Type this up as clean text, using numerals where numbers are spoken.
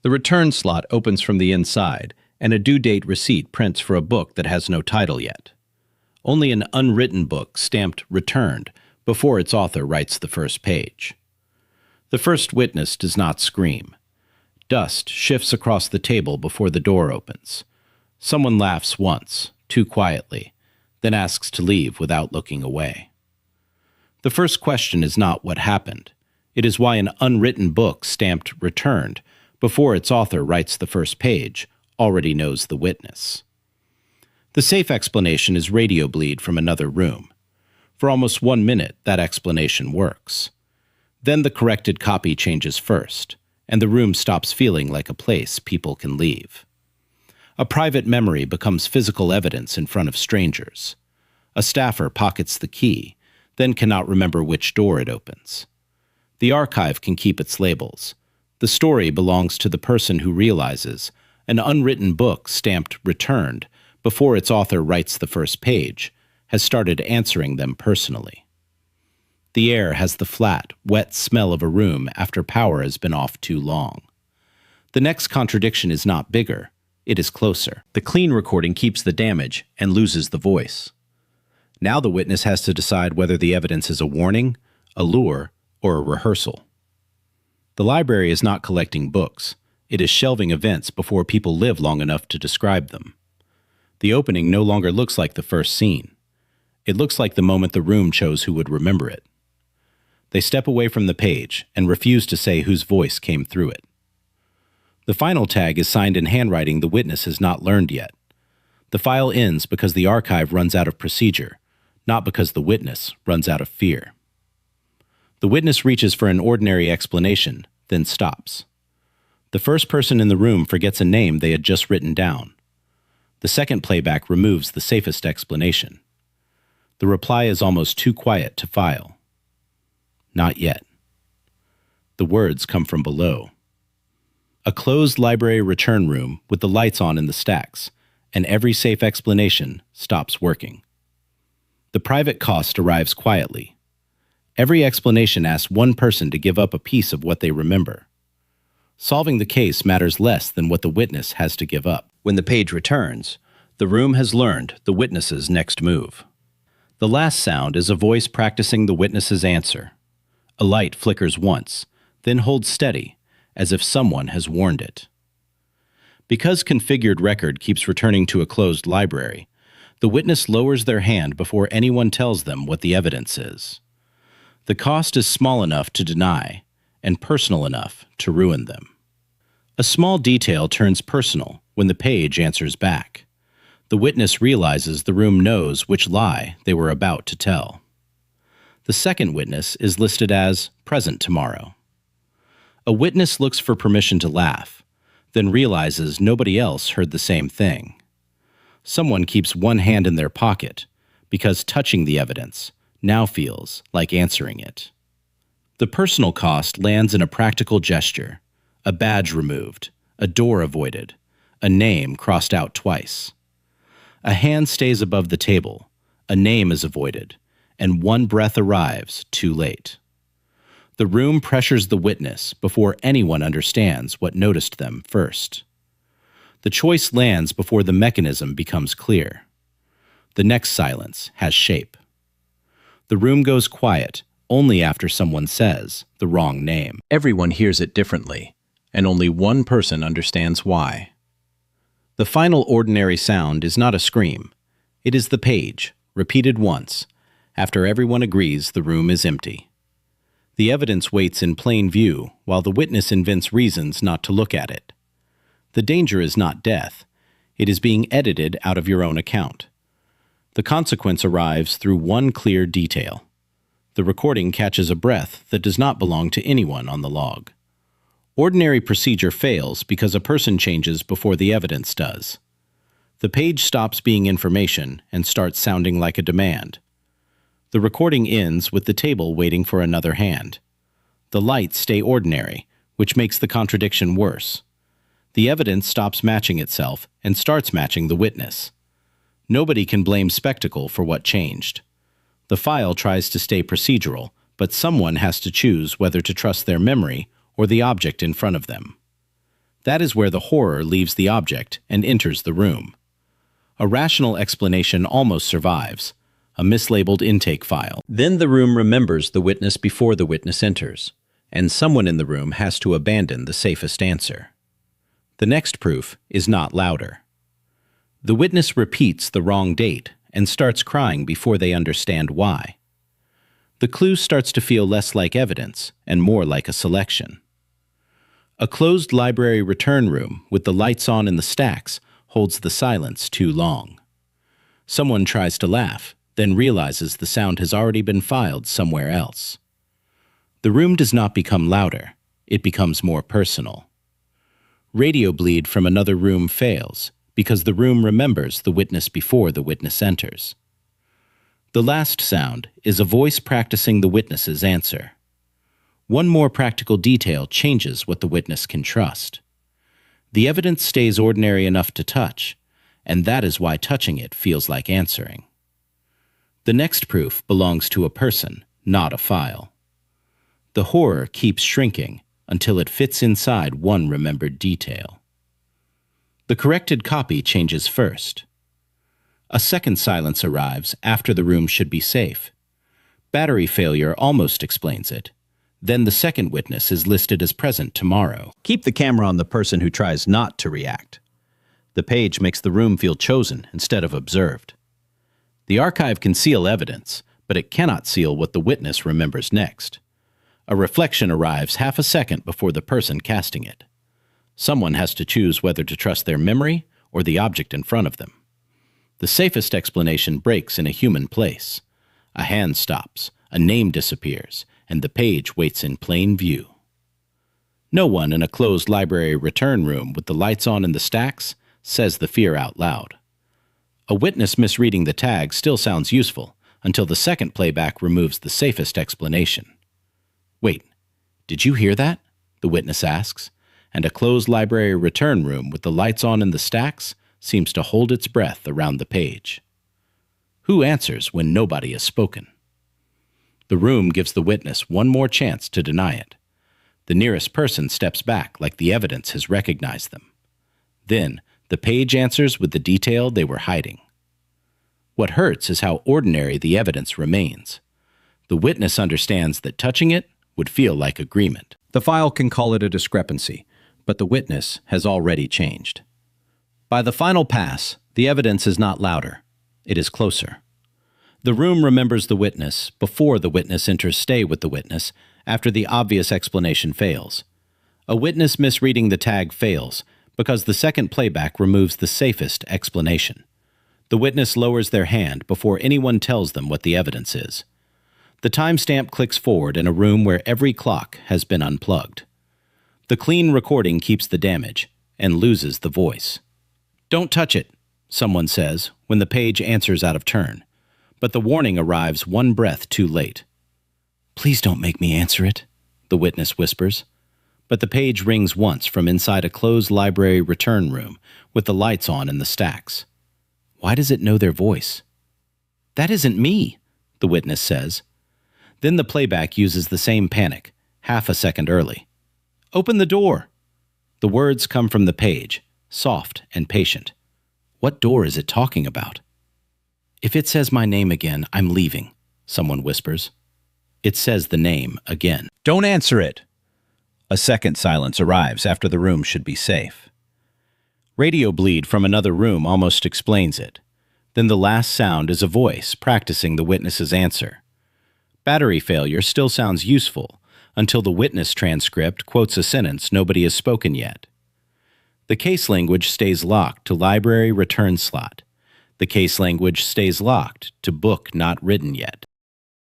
The return slot opens from the inside, and a due date receipt prints for a book that has no title yet. Only an unwritten book stamped returned before its author writes the first page. The first witness does not scream. Dust shifts across the table before the door opens. Someone laughs once, too quietly, then asks to leave without looking away. The first question is not what happened. It is why an unwritten book stamped returned before its author writes the first page already knows the witness. The safe explanation is radio bleed from another room. For almost 1 minute, that explanation works. Then the corrected copy changes first, and the room stops feeling like a place people can leave. A private memory becomes physical evidence in front of strangers. A staffer pockets the key, then cannot remember which door it opens. The archive can keep its labels. The story belongs to the person who realizes an unwritten book stamped returned before its author writes the first page has started answering them personally. The air has the flat, wet smell of a room after power has been off too long. The next contradiction is not bigger, it is closer. The clean recording keeps the damage and loses the voice. Now the witness has to decide whether the evidence is a warning, a lure, or a rehearsal. The library is not collecting books. It is shelving events before people live long enough to describe them. The opening no longer looks like the first scene. It looks like the moment the room chose who would remember it. They step away from the page and refuse to say whose voice came through it. The final tag is signed in handwriting the witness has not learned yet. The file ends because the archive runs out of procedure, not because the witness runs out of fear. The witness reaches for an ordinary explanation, then stops. The first person in the room forgets a name they had just written down. The second playback removes the safest explanation. The reply is almost too quiet to file. Not yet. The words come from below. A closed library return room with the lights on in the stacks, and every safe explanation stops working. The private cost arrives quietly. Every explanation asks one person to give up a piece of what they remember. Solving the case matters less than what the witness has to give up. When the page returns, the room has learned the witness's next move. The last sound is a voice practicing the witness's answer. A light flickers once, then holds steady, as if someone has warned it. Because configured record keeps returning to a closed library, the witness lowers their hand before anyone tells them what the evidence is. The cost is small enough to deny, and personal enough to ruin them. A small detail turns personal when the page answers back. The witness realizes the room knows which lie they were about to tell. The second witness is listed as present tomorrow. A witness looks for permission to laugh, then realizes nobody else heard the same thing. Someone keeps one hand in their pocket because touching the evidence now feels like answering it. The personal cost lands in a practical gesture, a badge removed, a door avoided, a name crossed out twice. A hand stays above the table, a name is avoided, and one breath arrives too late. The room pressures the witness before anyone understands what noticed them first. The choice lands before the mechanism becomes clear. The next silence has shape. The room goes quiet only after someone says the wrong name. Everyone hears it differently, and only one person understands why. The final ordinary sound is not a scream. It is the page, repeated once, after everyone agrees the room is empty. The evidence waits in plain view while the witness invents reasons not to look at it. The danger is not death. It is being edited out of your own account. The consequence arrives through one clear detail. The recording catches a breath that does not belong to anyone on the log. Ordinary procedure fails because a person changes before the evidence does. The page stops being information and starts sounding like a demand. The recording ends with the table waiting for another hand. The lights stay ordinary, which makes the contradiction worse. The evidence stops matching itself and starts matching the witness. Nobody can blame spectacle for what changed. The file tries to stay procedural, but someone has to choose whether to trust their memory or the object in front of them. That is where the horror leaves the object and enters the room. A rational explanation almost survives, a mislabeled intake file. Then the room remembers the witness before the witness enters, and someone in the room has to abandon the safest answer. The next proof is not louder. The witness repeats the wrong date and starts crying before they understand why. The clue starts to feel less like evidence and more like a selection. A closed library return room with the lights on in the stacks holds the silence too long. Someone tries to laugh, then realizes the sound has already been filed somewhere else. The room does not become louder, it becomes more personal. Radio bleed from another room fails because the room remembers the witness before the witness enters. The last sound is a voice practicing the witness's answer. One more practical detail changes what the witness can trust. The evidence stays ordinary enough to touch, and that is why touching it feels like answering. The next proof belongs to a person, not a file. The horror keeps shrinking until it fits inside one remembered detail. The corrected copy changes first. A second silence arrives after the room should be safe. Battery failure almost explains it. Then the second witness is listed as present tomorrow. Keep the camera on the person who tries not to react. The page makes the room feel chosen instead of observed. The archive can seal evidence, but it cannot seal what the witness remembers next. A reflection arrives half a second before the person casting it. Someone has to choose whether to trust their memory or the object in front of them. The safest explanation breaks in a human place. A hand stops, a name disappears, and the page waits in plain view. No one in a closed library return room with the lights on in the stacks says the fear out loud. A witness misreading the tag still sounds useful until the second playback removes the safest explanation. Wait, did you hear that? The witness asks, and a closed library return room with the lights on in the stacks seems to hold its breath around the page. Who answers when nobody has spoken? The room gives the witness one more chance to deny it. The nearest person steps back like the evidence has recognized them. Then, the page answers with the detail they were hiding. What hurts is how ordinary the evidence remains. The witness understands that touching it would feel like agreement. The file can call it a discrepancy, but the witness has already changed. By the final pass, the evidence is not louder, it is closer. The room remembers the witness before the witness enters stay with the witness after the obvious explanation fails. A witness misreading the tag fails because the second playback removes the safest explanation. The witness lowers their hand before anyone tells them what the evidence is. The timestamp clicks forward in a room where every clock has been unplugged. The clean recording keeps the damage and loses the voice. "Don't touch it," someone says when the page answers out of turn. But the warning arrives one breath too late. "Please don't make me answer it," the witness whispers. But the page rings once from inside a closed library return room with the lights on in the stacks. Why does it know their voice? "That isn't me," the witness says. Then the playback uses the same panic, half a second early. "Open the door." The words come from the page, soft and patient. What door is it talking about? "If it says my name again, I'm leaving," someone whispers. It says the name again. "Don't answer it." A second silence arrives after the room should be safe. Radio bleed from another room almost explains it. Then the last sound is a voice practicing the witness's answer. Battery failure still sounds useful until the witness transcript quotes a sentence nobody has spoken yet. The case language stays locked to library return slot. The case language stays locked to book not written yet.